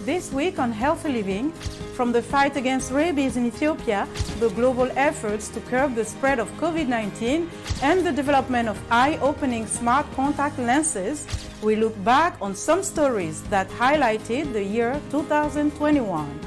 This week on Healthy Living, from the fight against rabies in Ethiopia, the global efforts to curb the spread of COVID-19, and the development of eye-opening smart contact lenses, we look back on some stories that highlighted the year 2021.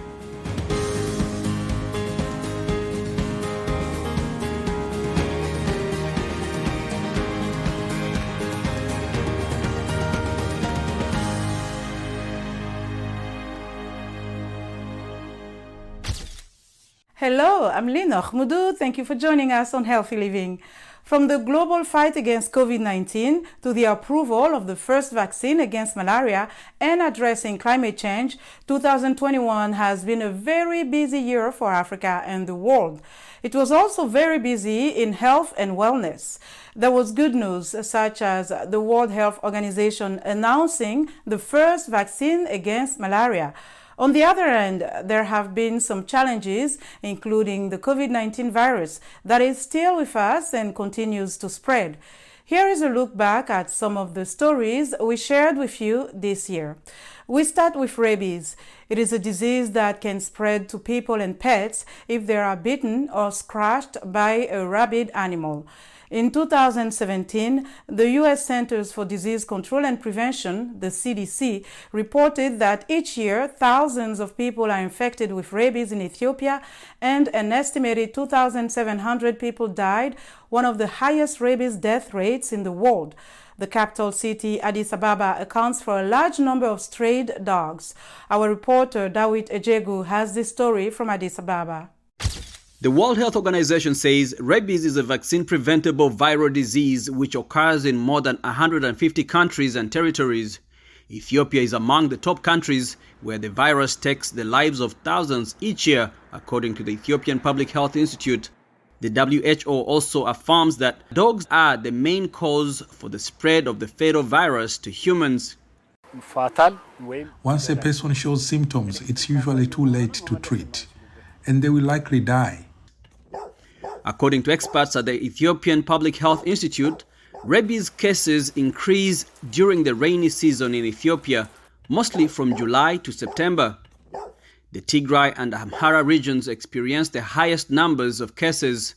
Hello, I'm Linoch Moudou. Thank you for joining us on Healthy Living. From the global fight against COVID-19 to the approval of the first vaccine against malaria and addressing climate change, 2021 has been a very busy year for Africa and the world. It was also very busy in health and wellness. There was good news, such as the World Health Organization announcing the first vaccine against malaria. On the other hand, there have been some challenges, including the COVID-19 virus that is still with us and continues to spread. Here is a look back at some of the stories we shared with you this year. We start with rabies. It is a disease that can spread to people and pets if they are bitten or scratched by a rabid animal. In 2017, the U.S. Centers for Disease Control and Prevention, the CDC, reported that each year thousands of people are infected with rabies in Ethiopia and an estimated 2,700 people died, one of the highest rabies death rates in the world. The capital city, Addis Ababa, accounts for a large number of strayed dogs. Our reporter, Dawit Ejegu, has this story from Addis Ababa. The World Health Organization says rabies is a vaccine-preventable viral disease which occurs in more than 150 countries and territories. Ethiopia is among the top countries where the virus takes the lives of thousands each year, according to the Ethiopian Public Health Institute. The WHO also affirms that dogs are the main cause for the spread of the fatal virus to humans. Once a person shows symptoms, it's usually too late to treat, and they will likely die. According to experts at the Ethiopian Public Health Institute, rabies cases increase during the rainy season in Ethiopia, mostly from July to September. The Tigray and Amhara regions experience the highest numbers of cases.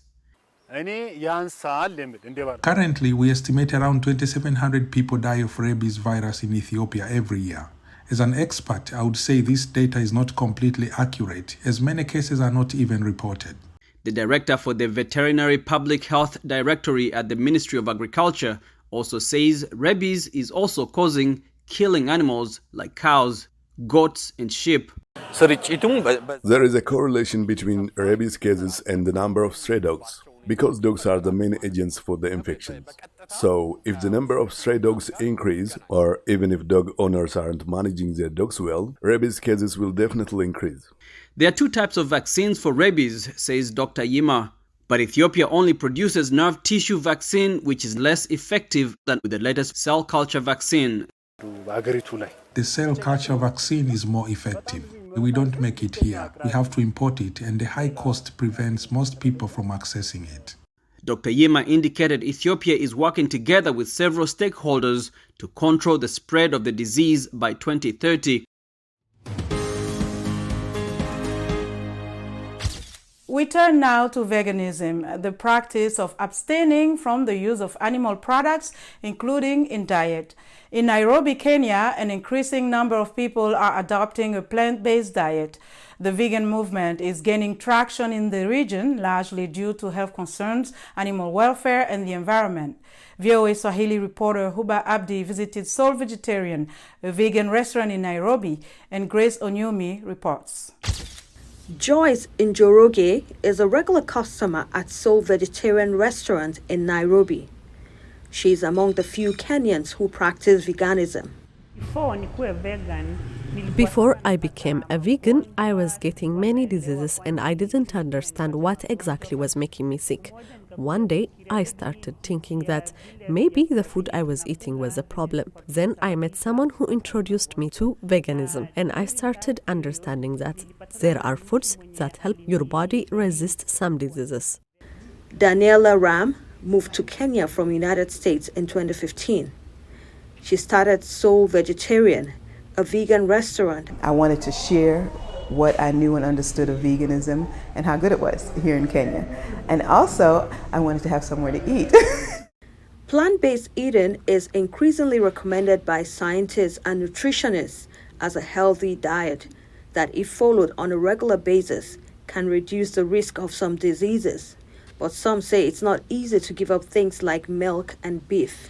Currently, we estimate around 2,700 people die of rabies virus in Ethiopia every year. As an expert, I would say this data is not completely accurate, as many cases are not even reported. The director for the Veterinary Public Health Directorate at the Ministry of Agriculture also says rabies is also causing killing animals like cows, goats, and sheep. There is a correlation between rabies cases and the number of stray dogs, because dogs are the main agents for the infections. So, if the number of stray dogs increase, or even if dog owners aren't managing their dogs well, rabies cases will definitely increase. There are two types of vaccines for rabies, says Dr. Yima. But Ethiopia only produces nerve tissue vaccine, which is less effective than the latest cell culture vaccine. The cell culture vaccine is more effective. We don't make it here. We have to import it, and the high cost prevents most people from accessing it. Dr. Yima indicated Ethiopia is working together with several stakeholders to control the spread of the disease by 2030. We turn now to veganism, the practice of abstaining from the use of animal products, including in diet. In Nairobi, Kenya, an increasing number of people are adopting a plant-based diet. The vegan movement is gaining traction in the region, largely due to health concerns, animal welfare, and the environment. VOA Swahili reporter Huba Abdi visited Soul Vegetarian, a vegan restaurant in Nairobi, and Grace Onyomi reports. Joyce Njoroge is a regular customer at Soul Vegetarian restaurant in Nairobi. She is among the few Kenyans who practice veganism. Before I became a vegan, I was getting many diseases and I didn't understand what exactly was making me sick. One day, I started thinking that maybe the food I was eating was a problem. Then I met someone who introduced me to veganism, and I started understanding that there are foods that help your body resist some diseases. Daniela Ram moved to Kenya from United States in 2015. She started Soul Vegetarian a vegan restaurant. I wanted to share what I knew and understood of veganism and how good it was here in Kenya. And also, I wanted to have somewhere to eat. Plant-based eating is increasingly recommended by scientists and nutritionists as a healthy diet that, if followed on a regular basis, can reduce the risk of some diseases. But some say it's not easy to give up things like milk and beef.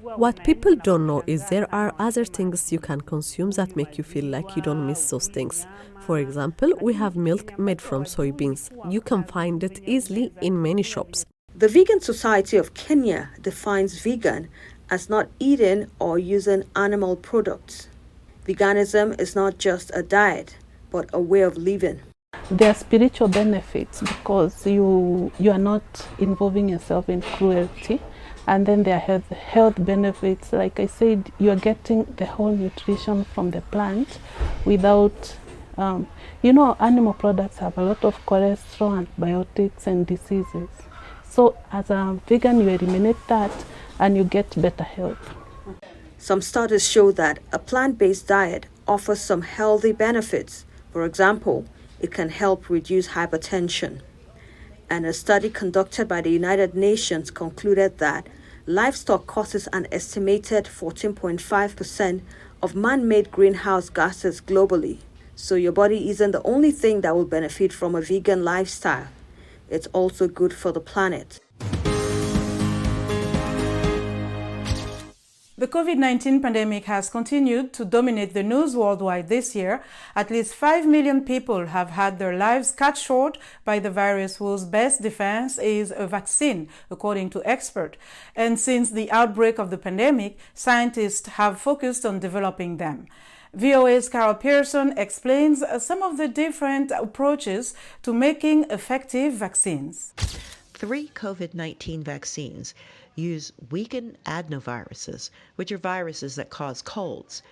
What people don't know is there are other things you can consume that make you feel like you don't miss those things. For example, we have milk made from soybeans. You can find it easily in many shops. The Vegan Society of Kenya defines vegan as not eating or using animal products. Veganism is not just a diet, but a way of living. There are spiritual benefits because you are not involving yourself in cruelty. And then there are health benefits. Like I said, you are getting the whole nutrition from the plant without, animal products have a lot of cholesterol, antibiotics, and diseases. So as a vegan, you eliminate that and you get better health. Some studies show that a plant-based diet offers some healthy benefits. For example, it can help reduce hypertension. And a study conducted by the United Nations concluded that livestock causes an estimated 14.5% of man-made greenhouse gases globally. So your body isn't the only thing that will benefit from a vegan lifestyle. It's also good for the planet. The COVID-19 pandemic has continued to dominate the news worldwide this year. At least 5 million people have had their lives cut short by the virus, whose best defense is a vaccine, according to experts. And since the outbreak of the pandemic, scientists have focused on developing them. VOA's Carol Pearson explains some of the different approaches to making effective vaccines. 3 COVID-19 vaccines use weakened adenoviruses, which are viruses that cause colds.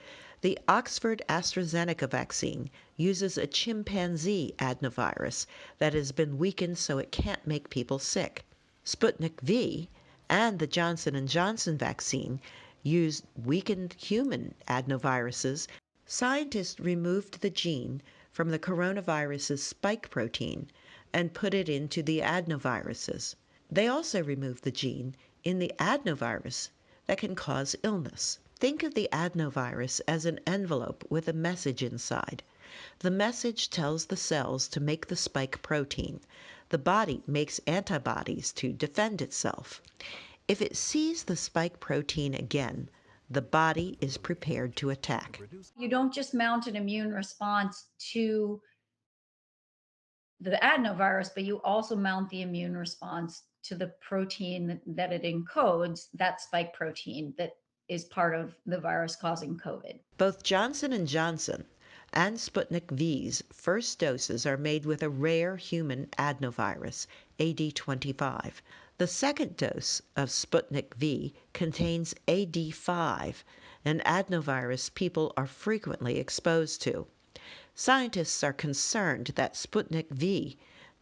The Oxford AstraZeneca vaccine uses a chimpanzee adenovirus that has been weakened so it can't make people sick. Sputnik V and the Johnson & Johnson vaccine use weakened human adenoviruses. Scientists removed the gene from the coronavirus's spike protein and put it into the adenoviruses. They also removed the gene in the adenovirus that can cause illness. Think of the adenovirus as an envelope with a message inside. The message tells the cells to make the spike protein. The body makes antibodies to defend itself. If it sees the spike protein again, the body is prepared to attack. You don't just mount an immune response to the adenovirus, but you also mount the immune response to the protein that it encodes, that spike protein that is part of the virus causing COVID. Both Johnson & Johnson and Sputnik V's first doses are made with a rare human adenovirus, AD25. The second dose of Sputnik V contains AD5, an adenovirus people are frequently exposed to. Scientists are concerned that Sputnik V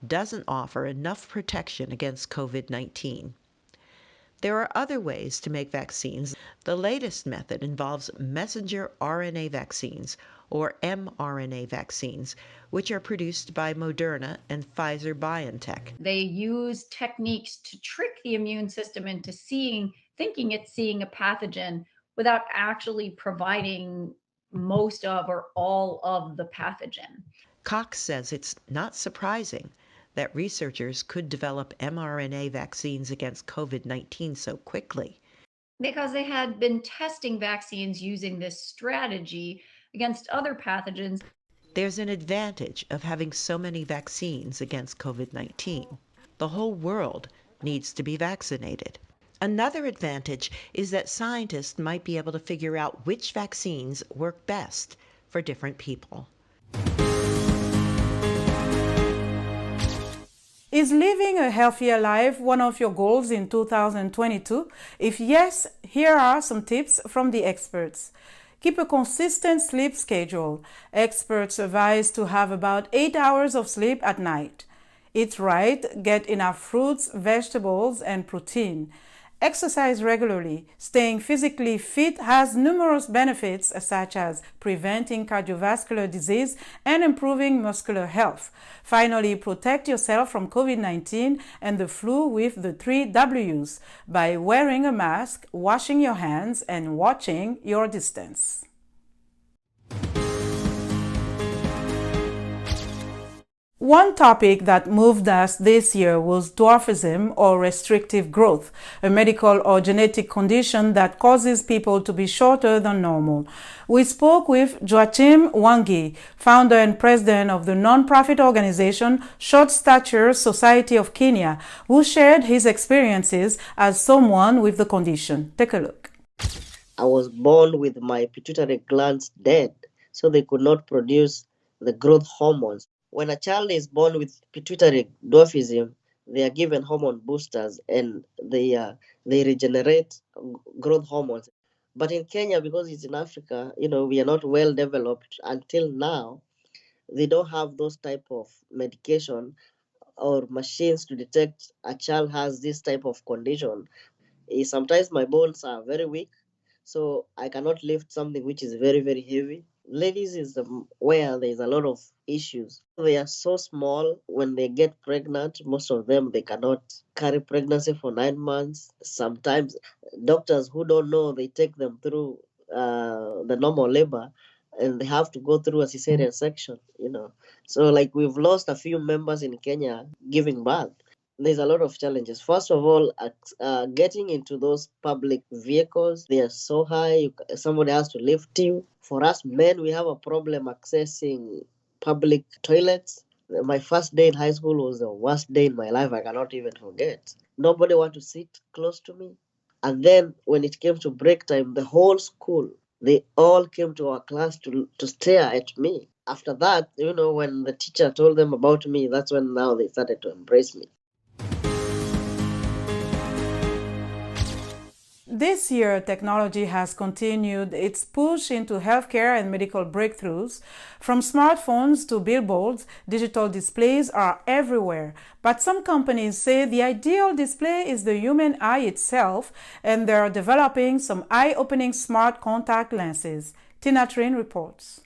doesn't offer enough protection against COVID-19. There are other ways to make vaccines. The latest method involves messenger RNA vaccines, or mRNA vaccines, which are produced by Moderna and Pfizer-BioNTech. They use techniques to trick the immune system into thinking it's seeing a pathogen without actually providing most of or all of the pathogen. Cox says it's not surprising that researchers could develop mRNA vaccines against COVID-19 so quickly. Because they had been testing vaccines using this strategy against other pathogens. There's an advantage of having so many vaccines against COVID-19. The whole world needs to be vaccinated. Another advantage is that scientists might be able to figure out which vaccines work best for different people. Is living a healthier life one of your goals in 2022? If yes, here are some tips from the experts. Keep a consistent sleep schedule. Experts advise to have about 8 hours of sleep at night. Eat right, get enough fruits, vegetables, and protein. Exercise regularly. Staying physically fit has numerous benefits such as preventing cardiovascular disease and improving muscular health. Finally, protect yourself from COVID-19 and the flu with the 3 W's by wearing a mask, washing your hands, and watching your distance. One topic that moved us this year was dwarfism, or restrictive growth, a medical or genetic condition that causes people to be shorter than normal. We spoke with Joachim Wangi, founder and president of the non-profit organization Short Stature Society of Kenya, who shared his experiences as someone with the condition. Take a look. I was born with my pituitary glands dead, so they could not produce the growth hormones. When a child is born with pituitary dwarfism, they are given hormone boosters and they regenerate growth hormones. But in Kenya, because it's in Africa, we are not well developed until now. They don't have those type of medication or machines to detect a child has this type of condition. Sometimes my bones are very weak, so I cannot lift something which is very, very heavy. Ladies is where there's a lot of issues. They are so small. When they get pregnant, most of them, they cannot carry pregnancy for 9 months. Sometimes doctors who don't know, they take them through the normal labor and they have to go through a cesarean section, So we've lost a few members in Kenya giving birth. There's a lot of challenges. First of all, getting into those public vehicles, they are so high, somebody has to lift you. For us men, we have a problem accessing public toilets. My first day in high school was the worst day in my life. I cannot even forget. Nobody wanted to sit close to me. And then when it came to break time, the whole school, they all came to our class to stare at me. After that, when the teacher told them about me, that's when now they started to embrace me. This year, technology has continued its push into healthcare and medical breakthroughs. From smartphones to billboards, digital displays are everywhere. But some companies say the ideal display is the human eye itself, and they are developing some eye-opening smart contact lenses. Tina Trin reports.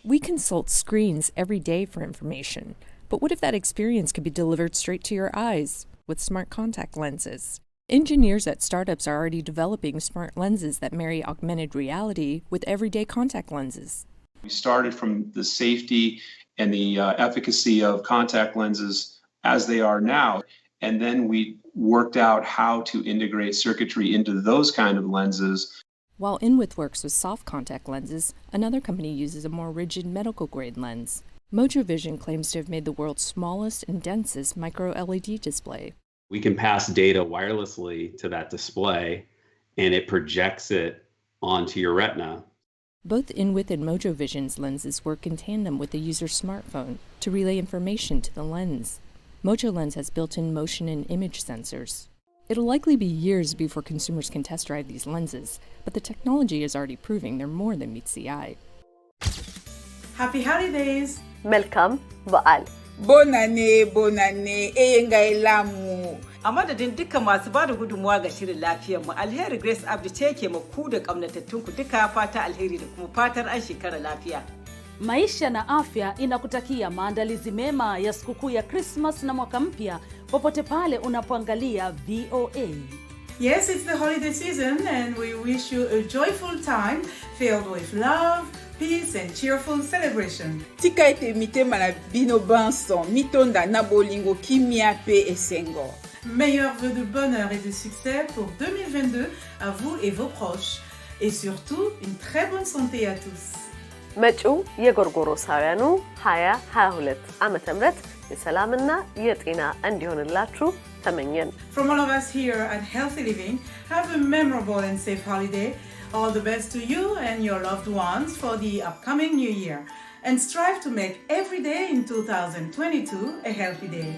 We consult screens every day for information. But what if that experience could be delivered straight to your eyes with smart contact lenses? Engineers at startups are already developing smart lenses that marry augmented reality with everyday contact lenses. We started from the safety and the efficacy of contact lenses as they are now, and then we worked out how to integrate circuitry into those kind of lenses. While InWith works with soft contact lenses, another company uses a more rigid medical-grade lens. Mojovision claims to have made the world's smallest and densest micro-LED display. We can pass data wirelessly to that display, and it projects it onto your retina. Both InWith and Mojovision's lenses work in tandem with the user's smartphone to relay information to the lens. MojoLens has built-in motion and image sensors. It'll likely be years before consumers can test drive these lenses, but the technology is already proving they're more than meets the eye. Happy holidays! Welcome, Baal. Bonne année, eyengai lamu. A madadin dukkan masu ba da gudunmuwa ga shirin lafiyarmu, Alheri Grace Abdi ce ke ku da ƙaunatattun duka fata alheri da kuma fatar an shekara lafiya. Maisha na Afya inakutakia maandalizi mema ya sikukuu ya Christmas na mwaka mpya popote pale unapoangalia VOA. Yes, it's the holiday season and we wish you a joyful time filled with love, peace and cheerful celebration. Tika ete mitema na bino banson, mitonda na bolingo kimia pe esengo. Meilleurs vœux de bonheur et de succès pour 2022 à vous et vos proches. Et surtout, une très bonne santé à tous. መጪው የጎርጎሮሳውያኑ 2022 ዓመተ ምህረት የሰላምና የጤና እንዲሆንላችሁ ተመኘን። From all of us here at Healthy Living, have a memorable and safe holiday. All the best to you and your loved ones for the upcoming new year. And strive to make every day in 2022 a healthy day.